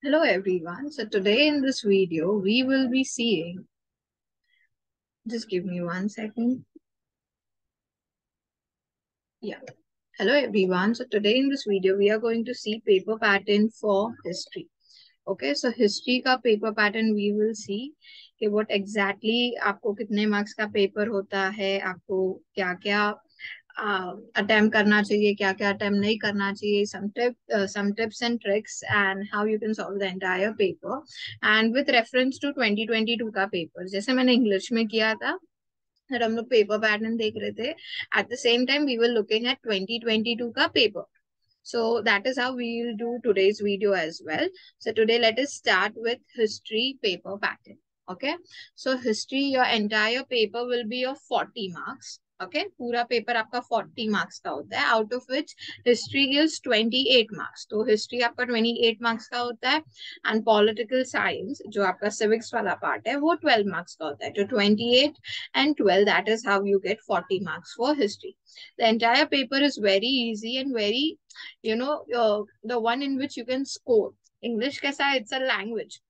Hello everyone. So today in this video, we will be seeing, just give me 1 second. Yeah. Hello everyone. So today in this video, we are going to see paper pattern for history. Okay. So history का paper pattern we will see कि what exactly आपको कितने marks का paper होता है, आपको क्या क्या अटेम्प्ट करना चाहिए, क्या क्या अटेम्प्ट नहीं करना चाहिए, some tips and tricks and how you can solve the entire paper and with reference to 2022 का पेपर जैसे मैंने इंग्लिश में किया था और हम लोग पेपर पैटर्न देख रहे थे at the same time we were looking at 2022 का paper. So that is how we will do today's video as well. So today let us start with history paper pattern. Okay. So history, your entire paper will be of 40 marks. Okay. पूरा paper आपका 40 marks का होता है, out of which history gives 28 marks. तो history आपका 28 marks का होता है and political science जो आपका civics वाला part है वो 12 marks का होता है. तो 28 and 12, that is how you get 40 marks for history. The entire paper is very easy and very, the one in which you can score. English कैसा है, it's a language.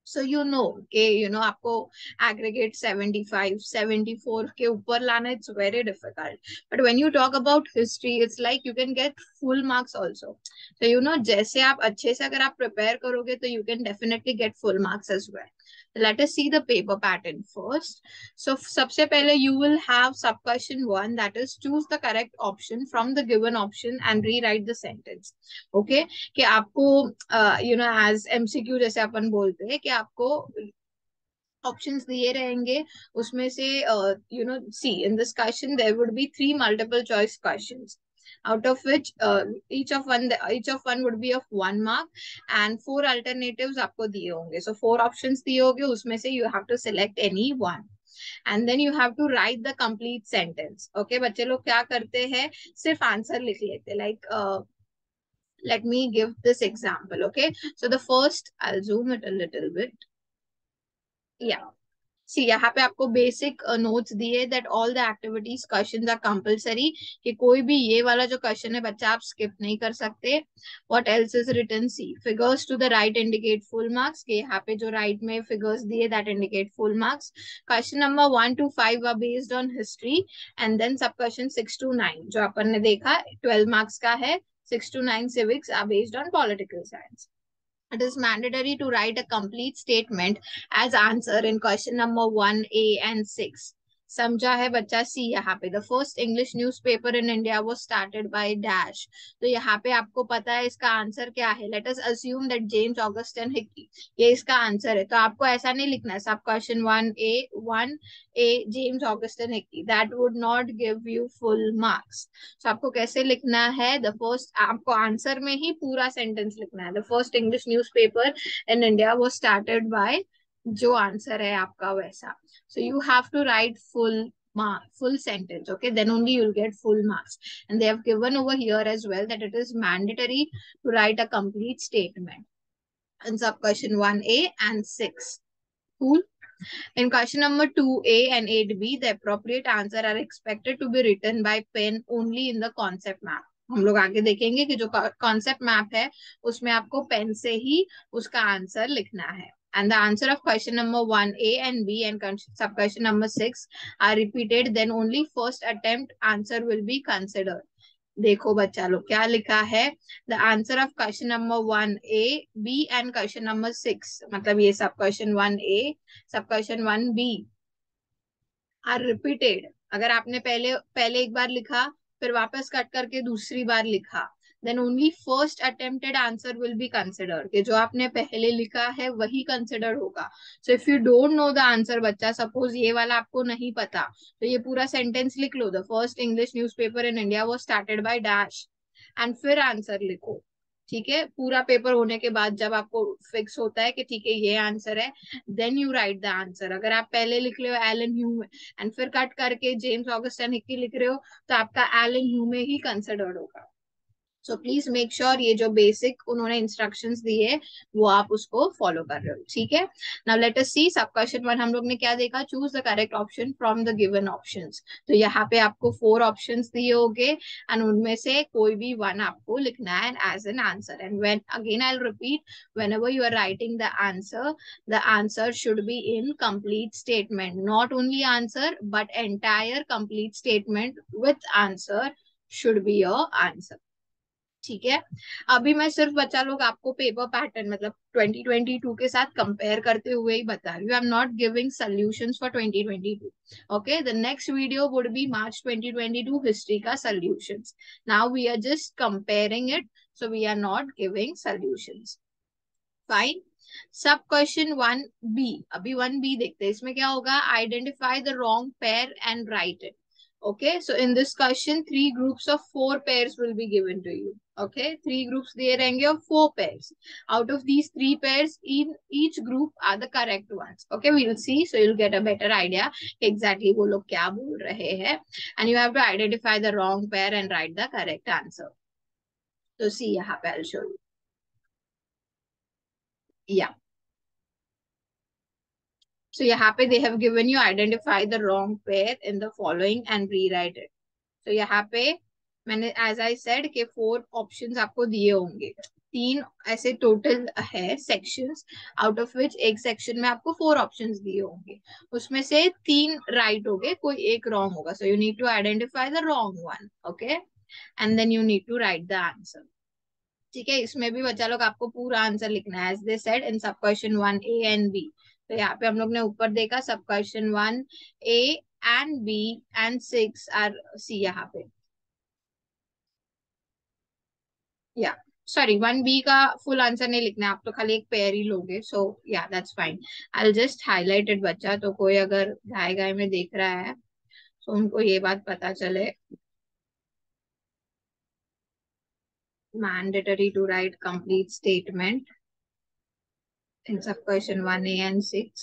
So आपको aggregate 75 74 के ऊपर लाना, it's very difficult. But when you talk about history, it's like you can get full marks also. So जैसे आप अच्छे से अगर आप prepare करोगे तो you can definitely get full marks as well. Let us see the paper pattern first. So सबसे पहले you will have sub question 1, that is choose the correct option from the given option and rewrite the sentence. Okay. कि आपको as MCQ जैसे अपन बोलते हैं कि आपको options दिए रहेंगे उसमें से see in this question there would be 3 multiple choice questions out of which each of one would be of 1 mark and 4 alternatives आपको दिए होंगे. So 4 options दिए होंगे, उसमें से you have to select any one and then you have to write the complete sentence. Okay, बच्चे लोग क्या करते हैं, सिर्फ आंसर लिख लेते, like let me give this example. Okay, so the first, I'll zoom it a little bit. Yeah. सी यहाँ पे आपको बेसिक नोट्स दिए that all the activities questions are compulsory, कि कोई भी ये वाला जो क्वेश्चन है बच्चा आप स्किप नहीं कर सकते. What else is written, see figures to the right indicate full marks, के यहाँ पे जो राइट में फिगर्स दिए that indicate full marks. Question number 1 to 5 are based on history and then sub question 6 to 9 जो अपन ने देखा 12 मार्क्स का है, 6 to 9 civics are based on political science. It is mandatory to write a complete statement as answer in question number 1A and 6. समझा है बच्चा. सी यहाँ पे the first English newspaper in India was started by dash. तो यहाँ पे आपको पता है इसका आंसर क्या है. Let us assume that James Augustine Hicky, ये इसका आंसर है. तो आपको ऐसा नहीं लिखना है sub question 1A James Augustine Hicky, that would not give you full marks. तो आपको कैसे लिखना है, द फर्स्ट, आपको आंसर में ही पूरा सेंटेंस लिखना है. The first English newspaper in India was started bye, जो आंसर है आपका वैसा. So you have to write full sentence. Okay, then only you'll get full marks. And they have given over here as well that it is mandatory to write a complete statement in sub question 1A and 6. Cool. In question number 2A and 8B, the appropriate answer are expected to be written by pen only in the concept map. हम लोग आगे देखेंगे कि जो concept map है उसमें आपको pen से ही उसका आंसर लिखना है. And the answer of question number 1A and B and sub question number 6 are repeated, then only first attempt answer will be considered. देखो बच्चा लोग क्या लिखा है, the answer of question number 1A B and question number 6, मतलब ये sub question 1A सब question 1B are repeated. अगर आपने पहले पहले एक बार लिखा फिर वापस कट करके दूसरी बार लिखा, then only first attempted answer will be considered, कि जो आपने पहले लिखा है वही कंसिडर होगा. So if you don't know the answer बच्चा, सपोज ये वाला आपको नहीं पता, तो ये पूरा सेंटेंस लिख लो, the first English newspaper in India was started by dash and फिर आंसर लिखो. ठीक है, पूरा पेपर होने के बाद जब आपको फिक्स होता है कि ठीक है ये आंसर है, then you write the answer. अगर आप पहले लिख रहे हो एलन ह्यूम एंड फिर कट करके जेम्स ऑगस्टिन हिक्की लिख रहे हो तो आपका एलन ह्यूम ही कंसिडर्ड होगा. सो प्लीज मेक श्योर ये जो बेसिक उन्होंने इंस्ट्रक्शंस दिए वो आप उसको फॉलो कर रहे हो, ठीक है। नाउ लेट अस सी सब क्वेश्चन वन हम लोग ने क्या देखा, choose the correct option from the given options. तो यहाँ पे आपको 4 ऑप्शंस दिए होंगे एंड उनमें से कोई भी वन आपको लिखना है as an answer. And when again I will repeat, whenever you are writing the answer should be in complete statement, not only answer but entire complete statement with answer should be your answer, ठीक है। अभी मैं सिर्फ बच्चा लोग आपको paper pattern मतलब 2022 के साथ कंपेयर करते हुए ही बता रही हूँ। I am not giving solutions for 2022। Okay, the next video would be March 2022 history का solutions. Now we are just comparing it, so we are not giving solutions. Fine. Sub question 1B, अभी 1B देखते हैं, इसमें क्या होगा, identify the wrong pair and write it. Okay, so in this question, 3 groups of 4 pairs will be given to you. Okay, 3 groups दिए रहेंगे of 4 pairs. Out of these 3 pairs, in each group are the correct ones. Okay, we'll see. So you'll get a better idea exactly वो लोग क्या बोल रहे हैं. And you have to identify the wrong pair and write the correct answer. So see यहाँ पे I'll show you. Yeah. So यहाँ पे they have given you identify the wrong pair in the following and rewrite it. So यहाँ पे मैंने as I said कि 4 options आपको दिए होंगे, 3 ऐसे टोटल है सेक्शंस, आउट ऑफ विच एक सेक्शन में आपको 4 ऑप्शंस दिए होंगे, उसमें से 3 राइट होंगे, कोई एक रॉन्ग होगा। So you need to identify the wrong one, okay, and then you need to write the answer, ठीक है। इसमें भी बच्चा लोग आपको पूरा आंसर लिखना है as they said in sub question 1A and B। तो यहाँ पे हम लोग ने ऊपर देखा sub question 1A and B and 6 are see यहाँ पे, या सॉरी 1B का फुल आंसर नहीं लिखना है, आप तो खाली एक पेयर ही लोगे। सो या that's fine, I will just highlight it बच्चा, तो कोई अगर गाय गाय में देख रहा है तो उनको ये बात पता चले। Mandatory to write complete statement in sub question 1A and 6।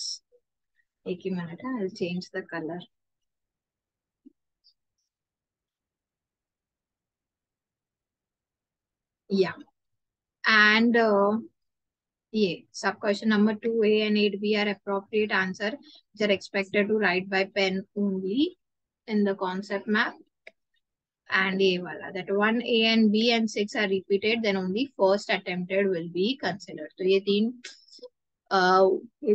एक ही मिनट है, I will change the colour. या एंड ये sub question number 2A and 8B are appropriate answer which are expected to write by pen only in the concept map। And ये वाला that 1A and B and 6 are repeated then only first attempted will be considered। तो ये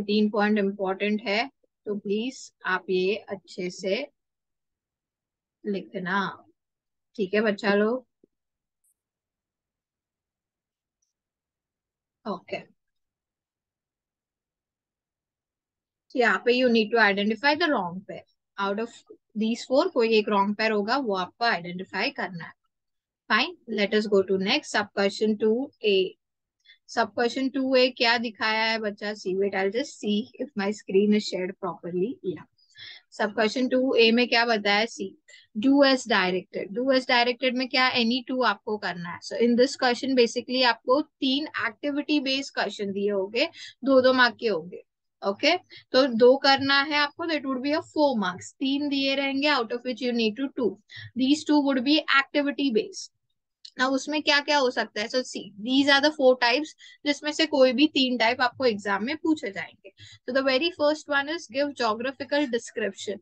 तीन point important है, तो please आप ये अच्छे से लिखना, ठीक है बच्चा लोग। ओके, यहाँ पे you need to identify the wrong pair, out of these 4 कोई एक रॉन्ग पेयर होगा, वो आपको आइडेंटिफाई करना है। Fine, let us go to next sub question 2A। Sub question 2A क्या दिखाया है बच्चा, see wait I just see if my screen is shared properly. या सब क्वेश्चन 2A में क्या बताया, see do as directed. Do as directed में क्या, एनी 2 आपको करना है। So in this question basically आपको 3 एक्टिविटी बेस्ड क्वेश्चन दिए होंगे, 2-2 मार्क के होंगे। ओके, तो 2 करना है आपको, दैट वुड बी 4 मार्क्स। 3 दिए रहेंगे out of which you need to 2, these 2 would be activity based. ना उसमें क्या क्या हो सकता है, so see these are the 4 types, जिसमें से कोई भी 3 टाइप आपको एग्जाम में पूछे जाएंगे। तो the very first one is give geographical description.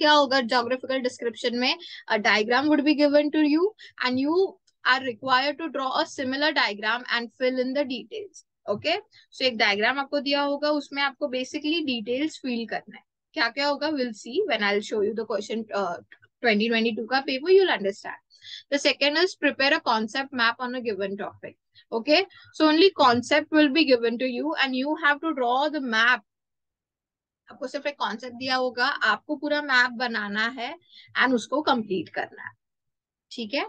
क्या होगा जोग्राफिकल डिस्क्रिप्शन में, a diagram would be given to you and you are required to draw a similar diagram and fill in the details. Okay, so एक diagram आपको दिया होगा, उसमें आपको basically details fill करना है। क्या क्या होगा, will see when I will show you the question 2022 का paper, you will understand. The second is prepare a concept map on a given topic. Okay, so only concept will be given to you and you have to draw the map। आपको सिर्फ एक concept दिया होगा, आपको पूरा map बनाना है and उसको complete करना है, ठीक है।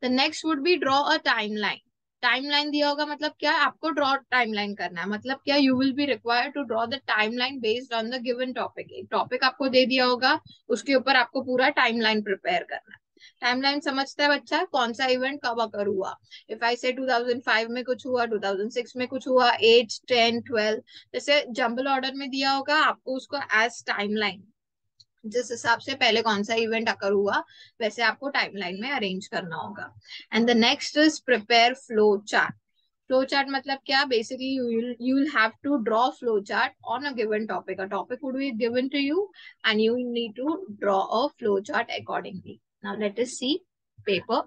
The next would be draw a timeline. Timeline दिया होगा मतलब क्या, आपको ड्रॉ टाइमलाइन करना है, मतलब क्या, you will be required to draw the timeline based on the given topic. एक टॉपिक आपको दे दिया होगा, उसके ऊपर आपको पूरा टाइमलाइन प्रिपेयर करना है। टाइमलाइन समझता है बच्चा, कौन सा इवेंट कब अकर हुआ। इफ आई से 2005 में कुछ हुआ, 2006 में कुछ हुआ, 8, 10, 12, जैसे जंबल ऑर्डर में दिया होगा, आपको उसको एज टाइमलाइन जिस हिसाब से पहले कौन सा इवेंट अकर हुआ वैसे आपको टाइमलाइन में अरेंज करना होगा. And the next is prepare flow chart. Flow chart मतलब क्या? Basically you will have to draw a flow chart on a given topic. A topic would be given to you and you need to draw a flow chart accordingly. Now let us see paper.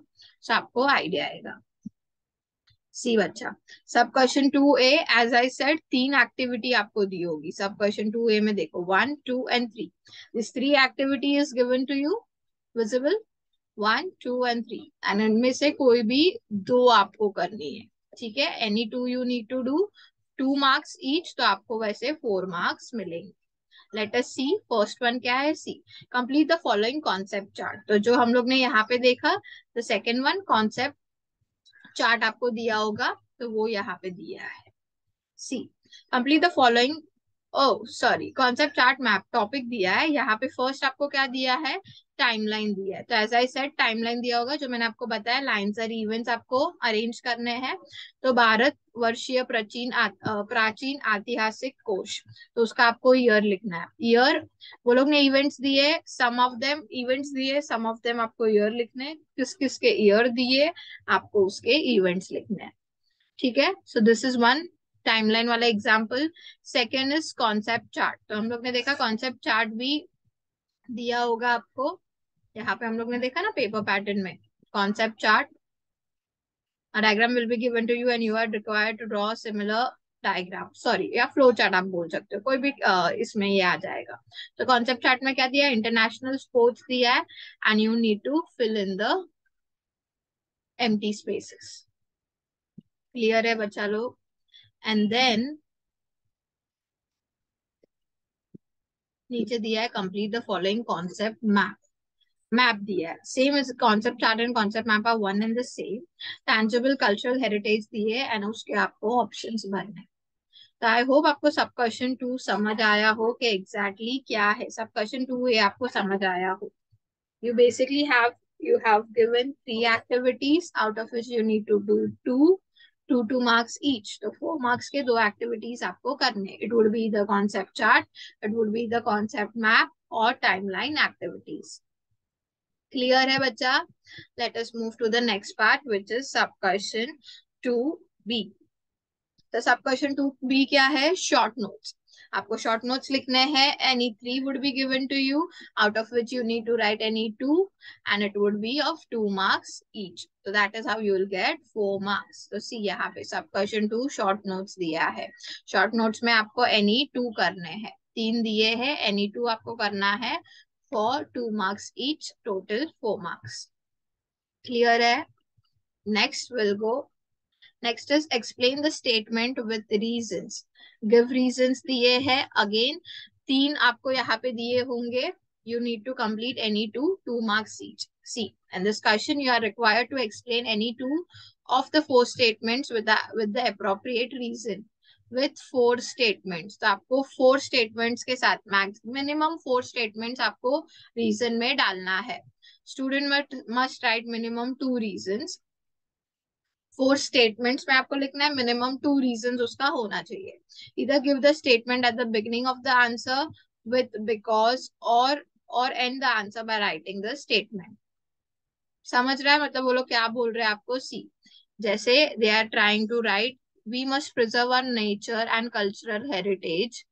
So आपको idea आएगा. See बच्चा, sub question 2A as I said 3 activity आपको दी होगी. सब question 2A में देखो 1, 2 and 3. This 3 activity is given to you visible. 1, 2 and 3 and इनमें से कोई भी 2 आपको करनी है. ठीक है, any 2 you need to do. 2 marks each, तो आपको वैसे 4 मार्क्स मिलेंगे. Let us see first one क्या है. See complete the following concept chart. तो जो हम लोग ने यहाँ पे देखा, the second one concept chart आपको दिया होगा, तो वो यहाँ पे दिया है. See complete the following. Oh sorry, concept chart map topic दिया है यहाँ पे. फर्स्ट आपको क्या दिया है? टाइमलाइन दिया है. तो एज आई सेड टाइमलाइन दिया होगा, जो मैंने आपको बताया लाइन्स और इवेंट्स आपको अरेंज करने हैं. तो भारत वर्षीय प्राचीन ऐतिहासिक कोश, तो उसका आपको ईयर लिखना है. ईयर वो लोग ने इवेंट्स दिए, सम ऑफ देम इवेंट्स दिए, सम ऑफ देम आपको ईयर लिखने. किस किस के ईयर दिए आपको उसके इवेंट्स लिखने हैं. ठीक है, so this is one timeline वाला example. Second is concept chart. तो हम लोग ने देखा कॉन्सेप्ट चार्ट भी दिया होगा आपको. यहाँ पे हम लोग ने देखा ना पेपर पैटर्न में concept chart. A diagram will be given to you and you are required to draw similar diagram, sorry या फ्लो चार्ट आप बोल सकते हो, कोई भी इसमें ये आ जाएगा. तो कॉन्सेप्ट चार्ट में क्या दिया है? इंटरनेशनल स्पोर्ट्स दिया है and you need to fill in the empty spaces. Clear है बच्चा लोग? एंड देन नीचे दिया है complete the following concept map. Map दिया है, same is concept chart and concept map are one and the same. Tangible cultural heritage दिए and उसके आपको ऑप्शंस भरने. तो आई होप आपको सब क्वेश्चन 2 समझ आया हो कि एग्जैक्टली क्या है. सब क्वेश्चन 2 ये आपको समझ आया हो. You basically have given 3 activities out of which you need to do 2 marks each. तो 4 marks के 2 activities आपको करने. It would be the concept chart, it would be the concept map और timeline activities. Clear है बच्चा? Let us move to the next part which is sub question 2B. तो सब question 2B क्या है? Short notes. आपको short notes लिखने हैं. Any 3 would be given to you out of which you need to write any 2 and it would be of 2 marks each. तो that is how you will get 4 marks. तो see यहाँ पे सब question 2 short notes दिया है. Short notes में आपको any 2 करने हैं. 3 दिए हैं, एनी 2 आपको करना है for 2 marks each, total 4 marks. Clear है? Next will go. Next is explain the statement with reasons. Give reasons दिए हैं. अगेन 3 आपको यहाँ पे दिए होंगे. You need to complete any 2 marks each. See, in this question you are required to explain any 2 of the 4 statements with the appropriate reason. With 4 statements. तो आपको 4 statements के साथ minimum 4 statements आपको reason में डालना है. Student must write minimum 2 reasons. 4 statements में आपको लिखना है, मिनिमम 2 रीजंस उसका होना चाहिए. इधर give the statement at the beginning of the answer with because और end the answer by writing the statement. समझ रहा है? मतलब वो लोग क्या बोल रहे हैं आपको. सी जैसे they are trying to write we must preserve our nature and cultural heritage.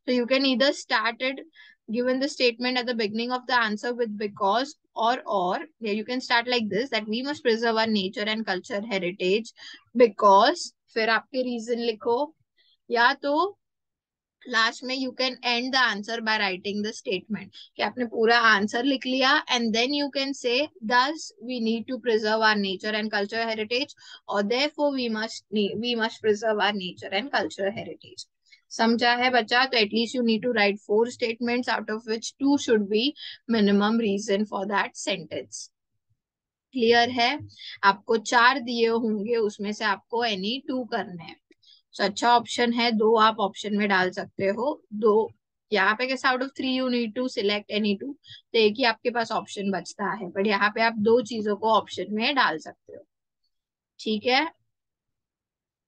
So you can either start it given the statement at the beginning of the answer with because or yeah, you can start like this that we must preserve our nature and culture heritage because फिर आपके reason लिखो. या तो last में you can and the answer by writing the statement कि आपने पूरा answer लिख लिया and then you can say thus we need to preserve our nature and culture heritage और therefore we must preserve our nature and culture heritage. समझा है बच्चा? तो at least you need to write 4 statements out of which 2 should be minimum reason for that sentence. Clear है? आपको 4 दिए होंगे, उसमें से आपको एनी 2 करने हैं. तो अच्छा ऑप्शन है 2, आप ऑप्शन में डाल सकते हो 2. यहाँ पे कैसे out of 3 you need to select any 2, तो एक ही आपके पास ऑप्शन बचता है, बट यहाँ पे आप 2 चीजों को ऑप्शन में डाल सकते हो. ठीक है,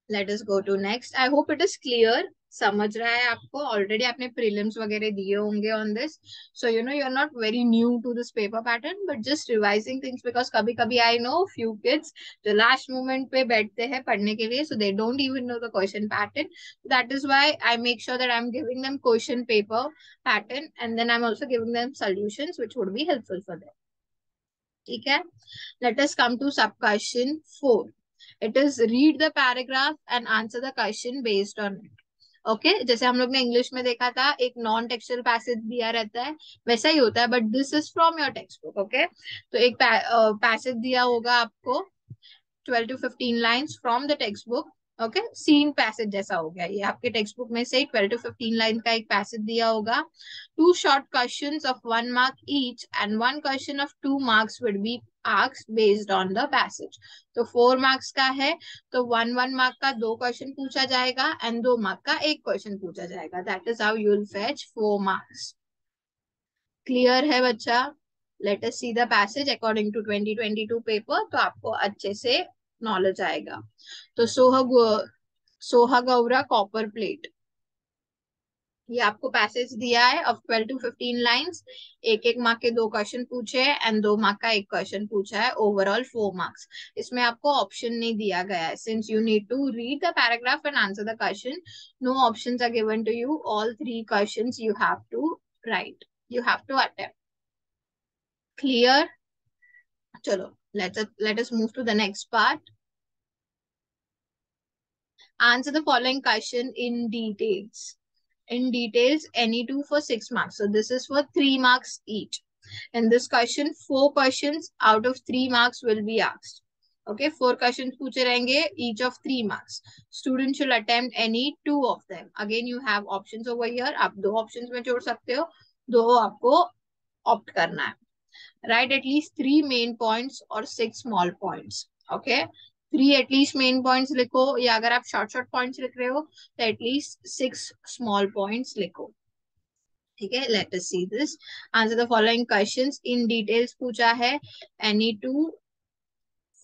let us go to next. I hope it is clear. समझ रहा है आपको? ऑलरेडी आपने प्रीलिम्स वगैरह दिए होंगे on this, so you know you are not very new to this paper pattern, but just revising things, because कभी कभी आई नो फ्यू किड्स जो लास्ट मोमेंट पे बैठते हैं पढ़ने के लिए, so they don't even know the question pattern. That is why I make sure that I am giving them question paper pattern, and then I am also giving them solutions which would be helpful for them. ठीक है, let us come to sub question 4. It is read the paragraph and answer the question based on it. Okay जैसे हम लोग ने English में देखा था एक नॉन टेक्सचुअल पैसेज दिया रहता है, वैसा ही होता है, but this is from your text book. Okay, तो एक पैसेज दिया होगा आपको 12 to 15 lines from the textbook. Okay, seen passage जैसा हो गया ये, आपके टेक्स्ट बुक में से 12 to 15 लाइन का एक पैसेज दिया होगा. 2 short questions of 1 mark each and 1 question of 2 marks would be asked based on the passage. तो 4 marks का है, तो 1 mark का 2 क्वेश्चन पूछा जाएगा एंड 2 mark का 1 क्वेश्चन पूछा जाएगा. That is how you will fetch 4 marks. Clear है बच्चा? Let us see the passage according to 2022 paper, तो आपको अच्छे से नॉलेज आएगा. तो सोहा गौरा कॉपर प्लेट, ये आपको पैसेज दिया है ऑफ 12 to 15 लाइंस. एक एक मार्क के 2 क्वेश्चन पूछे हैं एंड 2 मार्क का 1 क्वेश्चन पूछा है. Overall 4 marks. इसमें आपको ऑप्शन नहीं दिया गया है, since you need to read the paragraph and answer the question. No options are given to you. All 3 questions you have to write, you have to attempt. Clear? चलो, let us move to the next part. Answer the following question in details. In details, any two for 6 marks. So this is for 3 marks each. In this question, 4 questions out of 3 marks will be asked. Okay, 4 questions पूछे रहेंगे, each of 3 marks. Student should attempt any 2 of them. Again, you have options over here. आप 2 options में जोड़ सकते हो, 2 आपको opt करना है. Write at least 3 main points or 6 small points. Okay, 3 at least main points लिखो, या अगर आप short points लिख रहे हो तो at least 6 small points लिखो. ठीक है, let us see this. Answer the following questions in details पूछा है. Any two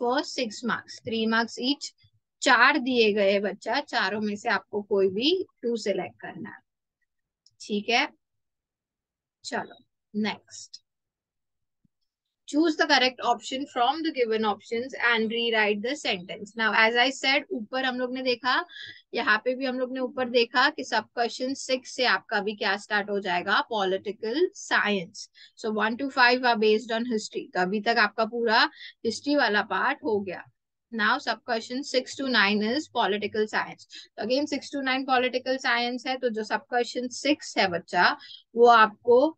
for 6 marks, 3 marks each. 4 दिए गए बच्चा, चारों में से आपको कोई भी 2 सिलेक्ट करना है. ठीक है, चलो next. Choose the correct option from the given options and rewrite the sentence. Now, as I said, ऊपर हम लोग ने देखा, यहाँ पे भी हम लोग ने ऊपर देखा कि सब क्वेश्चन 6 से आपका भी क्या स्टार्ट हो जाएगा, political science. So 1 to 5 are based on history. तो अभी तक आपका पूरा हिस्ट्री वाला पार्ट हो गया. Now, sub question 6 to 9 is political science. तो again 6 to 9 political science है, तो जो sub question 6 है बच्चा, वो आपको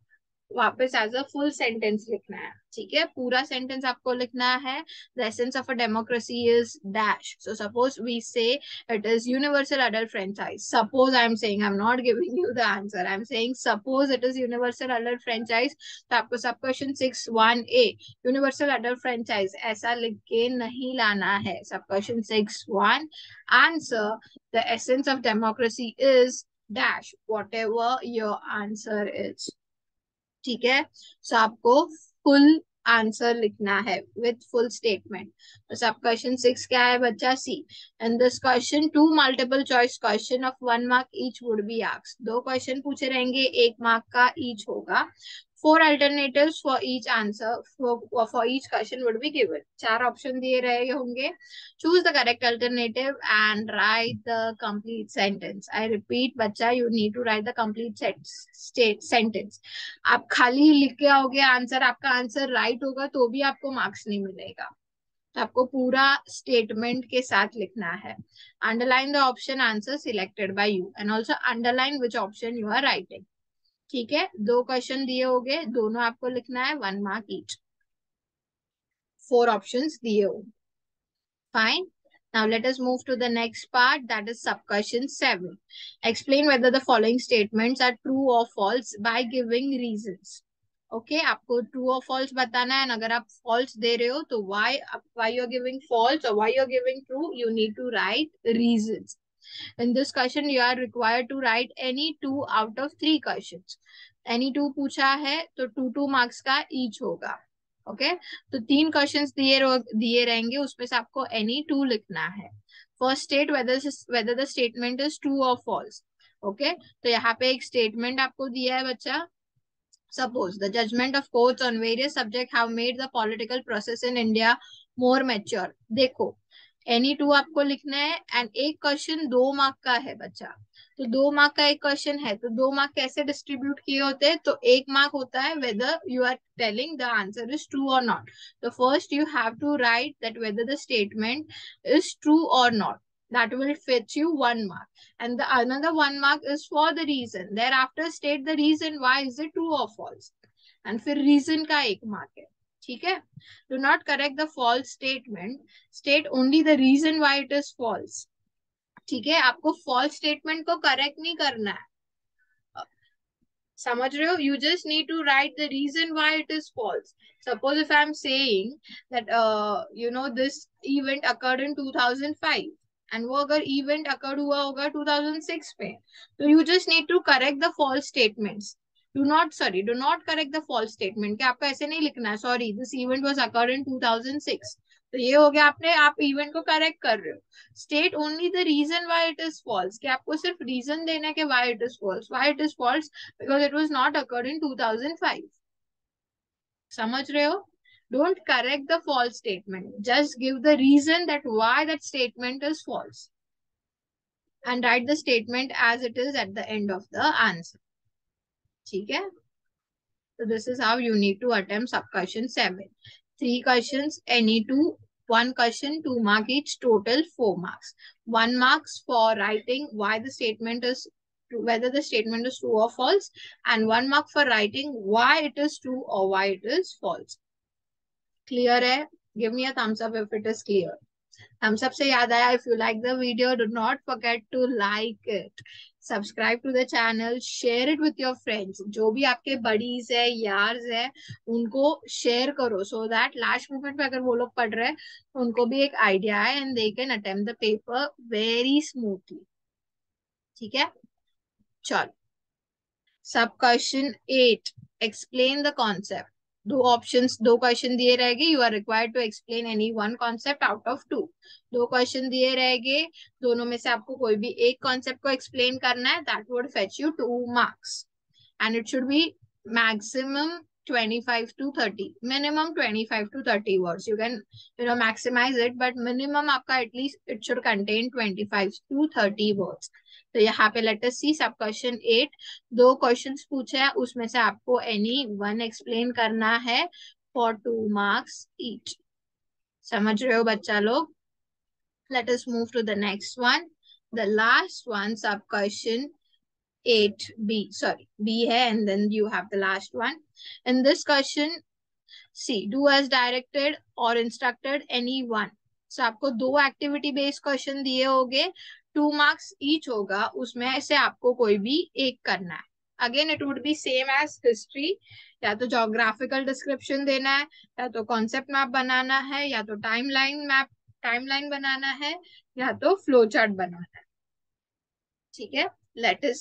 वापस एज अ फुल सेंटेंस लिखना है. ठीक है, पूरा सेंटेंस आपको लिखना है. The essence of a democracy is dash. So suppose we say it is universal adult franchise. Suppose I am saying, I am not giving you the answer, I am saying suppose it is universal adult franchise. तो आपको सब question 6(1)(a) universal adult franchise ऐसा लिख के नहीं लाना है. Sub question 6(1) answer the essence of democracy is dash, what ever your answer is. ठीक है, सो आपको फुल आंसर लिखना है विथ फुल स्टेटमेंट. तो सब क्वेश्चन 6 क्या है बच्चा, see. And this question 2 multiple choice question of 1 mark each would be asked. 2 question पूछे रहेंगे, 1 mark का ईच होगा. 4 alternatives for each answer, for each question would be given. 4 option दिए रहे होंगे. Choose the correct alternative and write the complete sentence. I repeat बच्चा, you need to write the complete sentence. आप खाली लिख के आओगे आंसर, आपका आंसर राइट होगा तो भी आपको मार्क्स नहीं मिलेगा. तो आपको पूरा स्टेटमेंट के साथ लिखना है. Underline the option answer selected by you and also underline which option you are writing. ठीक है, 2 क्वेश्चन दिए होंगे, दोनों आपको लिखना है, 1 mark ईच. 4 ऑप्शंस दिए होंगे. Fine. Now let us move to the next part, that is sub question 7. Explain whether the following statements are true or false by giving reasons. Okay, आपको true or false बताना है. अगर आप false दे रहे हो तो why you're giving false or why you're giving true, you need to write reasons. In this question you are required to write any 2 out of 3 questions. Any 2 पूछा है तो 2 marks का each होगा. ओके, तो 3 questions दिए रहेंगे, उसमें से आपको any 2 लिखना है. First state whether the statement is true or false. Okay तो यहाँ पे एक स्टेटमेंट आपको दिया है बच्चा. Suppose the judgment of courts on various subjects have made the political process in India more mature. देखो एनी टू आपको लिखना है एंड एक क्वेश्चन 2 मार्क का है बच्चा. तो 2 मार्क का एक क्वेश्चन है तो 2 मार्क कैसे डिस्ट्रीब्यूट किए होते हैं. तो 1 मार्क होता है whether you are telling the answer is true और नॉट. तो first you have to write that whether the statement is true और not. That will fetch you 1 mark. And the another 1 mark is for the reason. Thereafter state the reason why is it true or false. And फिर reason का 1 mark है. ठीक है. Do not correct the false statement. State only the reason why it is false. ठीक है. आपको false statement को correct नहीं करना है. समझ रहे हो. You just need to write the reason why it is false. Suppose if I'm saying that this event occurred in 2005 and वो अगर event occurred हुआ होगा 2006 में, तो you just need to correct the false statements. Do not correct the false statement. कि आपको ऐसे नहीं लिखना है sorry this event was occurred in 2006. तो ये हो गया आपने आप इवेंट को करेक्ट कर रहे हो. State only the reason why it is false. कि आपको सिर्फ रीजन देना है कि why it is false. Why it is false because it was not occurred in 2005. समझ रहे हो. Don't correct the false statement. Just give the reason that why that statement is false. And write the statement as it is at the end of the answer. ठीक है. So this is how you need to attempt sub question 7. 3 questions, any 2. 1 question, 2 mark each, total 4 marks. 1 marks for writing why the statement is whether the statement is true or false, and 1 mark for writing why it is true or why it is false. Clear hai? Give me a thumbs up if it is clear. Thumbs up से याद आया, if you like the video, do not forget to like it. Subscribe to the channel, share it with your friends. जो भी आपके buddies है, years है, उनको share करो so that last moment पे अगर वो लोग पढ़ रहे हैं, उनको भी एक idea है and they can attempt the paper very smoothly. ठीक है. चलो. Sub question 8 explain the concept. दो क्वेश्चन दिए रहेंगे. You are required to explain any one concept out of 2. 2 question दिए रहेंगे. दोनों में से आपको कोई भी एक कॉन्सेप्ट को एक्सप्लेन करना है. That would fetch you 2 marks and it should be maximum 25 to 30, minimum 25 to 30 words. You can maximize it, but minimum आपका at least it should contain 25 to 30 words. तो यहाँ पे लेट अस सी सब question 8. 2 questions पूछे हैं, उसमें से आपको एनी वन एक्सप्लेन करना है फॉर 2 marks each. समझ रहे हो बच्चा लोग. Let us move to the next one. The last one sub question 8B. Sorry, B hai and then you have the last one. In this question, see, do as directed or instructed anyone. So आपको 2 activity based question दिए होंगे. 2 marks each होगा. उसमें से आपको कोई भी एक करना है. Again it would be same as history. या तो जोग्राफिकल डिस्क्रिप्शन देना है, या तो कॉन्सेप्ट मैप बनाना है, या तो टाइमलाइन बनाना है, या तो फ्लो चार्ट बनाना है. ठीक है. लेट अस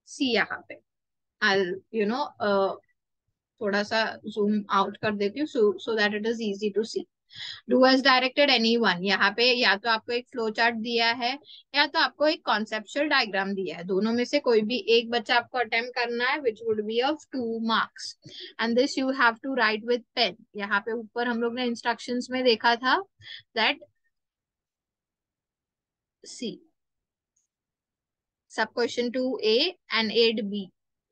सी यहाँ पे थोड़ा सा जूम आउट कर देती हूँ so that it is easy to see. Do as directed anyone. यहाँ पे या तो आपको एक फ्लो चार्ट दिया है, या तो आपको एक कॉन्सेप्चुअल डायग्राम दिया है. दोनों में से कोई भी एक बच्चा आपको अटेम्प्ट करना है which would be of 2 marks. And this you have to write with pen. यहाँ पे ऊपर हम लोग ने इंस्ट्रक्शंस में देखा था दैट सी सब क्वेश्चन 2A एंड 8B.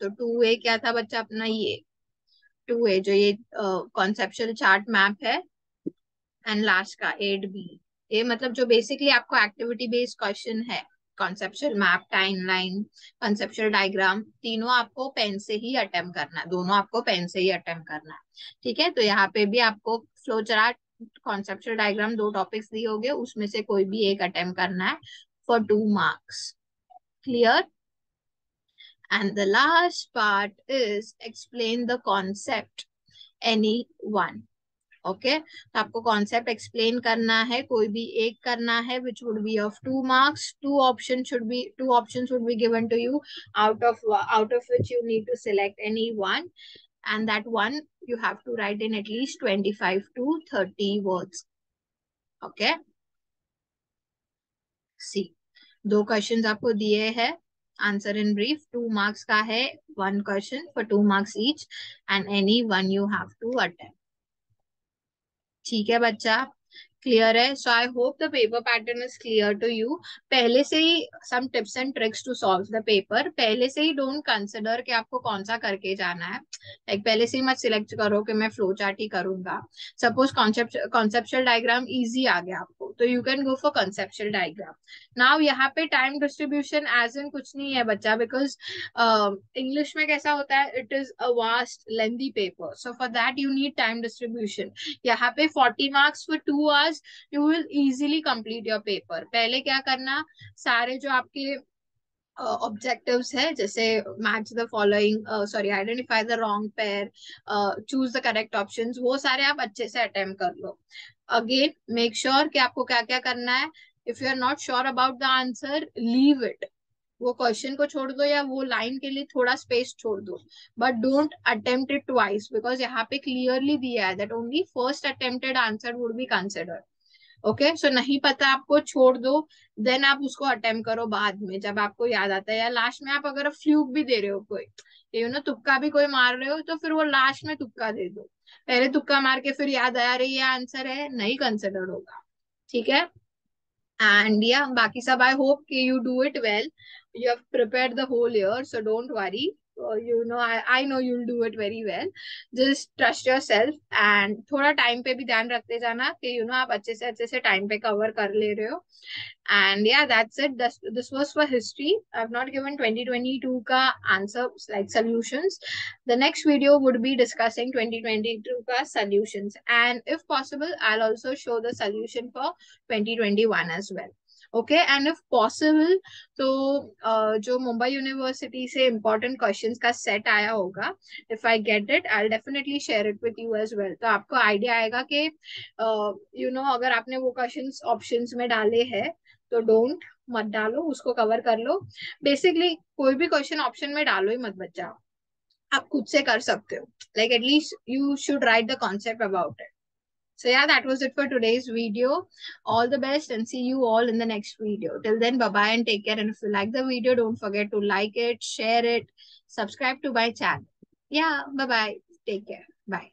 तो 2A क्या था बच्चा अपना, ये 2A जो ये कॉन्सेप्चुअल चार्ट मैप है, एंड लास्ट का 8B. ये मतलब जो बेसिकली आपको एक्टिविटी बेस्ड क्वेश्चन है. Conceptual map, timeline, conceptual diagram, तीनों आपको पेन से ही अटेम्प्ट करना है. दोनों आपको पेन से ही अटेम्प्ट करना है. ठीक है. तो यहाँ पे भी आपको flow chart, conceptual diagram 2 topics दिए होंगे. उसमें से कोई भी एक अटेम्प्ट करना है for 2 marks. Clear? And the last part is explain the concept. Any one. Okay? तो आपको concept explain करना है, कोई भी एक करना है, which would be of 2 marks. Two options would be given to you, out of which you need to select any one, and that one you have to write in at least 25 to 30 words. Okay? See. 2 question आपको दिए हैं, answer in brief, 2 marks का है, 1 question for 2 marks each and any one you have to attempt. ठीक है बच्चा, clear है? So I hope the paper pattern is clear to you. पहले से ही some tips and tricks to solve the paper, पहले से ही डोंट कंसिडर कि आपको कौन सा करके जाना है। लाइक पहले से ही मत सिलेक्ट करो कि मैं फ्लो चार्ट ही करूंगा। सपोज कॉन्सेप्चुअल डायग्राम इजी आ गया आपको, तो you can go for conceptual diagram. Now यहाँ पे टाइम डिस्ट्रीब्यूशन एज इन कुछ नहीं है बच्चा, बिकॉज इंग्लिश में कैसा होता है, it is a vast lengthy paper, so for that you need time distribution. यहाँ पे 40 marks for 2 hours, you will easily complete your paper. पहले क्या करना, सारे जो आपके ऑब्जेक्टिव्स है, जैसे match the following, sorry identify the wrong pair, choose the correct options, वो सारे आप अच्छे से अटेम्प्ट कर लो। अगेन मेक श्योर कि आपको क्या क्या करना है। If you are not sure about the answer, leave it, वो क्वेश्चन को छोड़ दो या वो लाइन के लिए थोड़ा स्पेस छोड़ दो, but don't attempt it twice, because यहाँ पे क्लियरली दिया है that only first attempted answer would be considered. Okay, so नहीं पता आपको, छोड़ दो, देन आप उसको अटेम्प्ट करो बाद में जब आपको याद आता है, या लास्ट में आप अगर फ्लूक भी दे रहे हो कोई, तुक्का भी कोई मार रहे हो, तो फिर वो लास्ट में तुक्का दे दो। पहले तुक्का मार के फिर याद आया रही ये आंसर है, नहीं कंसिडर होगा। ठीक है? And yeah, बाकी सब I hope कि you do it well. You have prepared the whole year, so don't worry. I know you'll do it very well. Just trust yourself and थोड़ा टाइम पे भी ध्यान रखते जाना कि आप अच्छे से टाइम पे कवर कर ले रहे हो। And yeah, that's it. This was for history. I've not given 2022 ka answers like solutions. The next video would be discussing 2022 ka solutions. And if possible, I'll also show the solution for 2021 as well. Okay, and if possible तो जो Mumbai University से important questions का set आया होगा, if I get it I definitely share it with you as well, तो आपको idea आएगा कि अगर आपने वो क्वेश्चंस ऑप्शंस में डाले हैं तो डोंट मत डालो, उसको कवर कर लो। बेसिकली कोई भी क्वेश्चन ऑप्शन में डालो ही मत बच्चा, आप खुद से कर सकते हो। Like at least you should write the concept about it. So yeah, that was it for today's video. All the best and see you all in the next video. Till then, bye bye and take care. And if you like the video, don't forget to like it, share it, subscribe to my channel. Yeah, bye bye. Take care. Bye.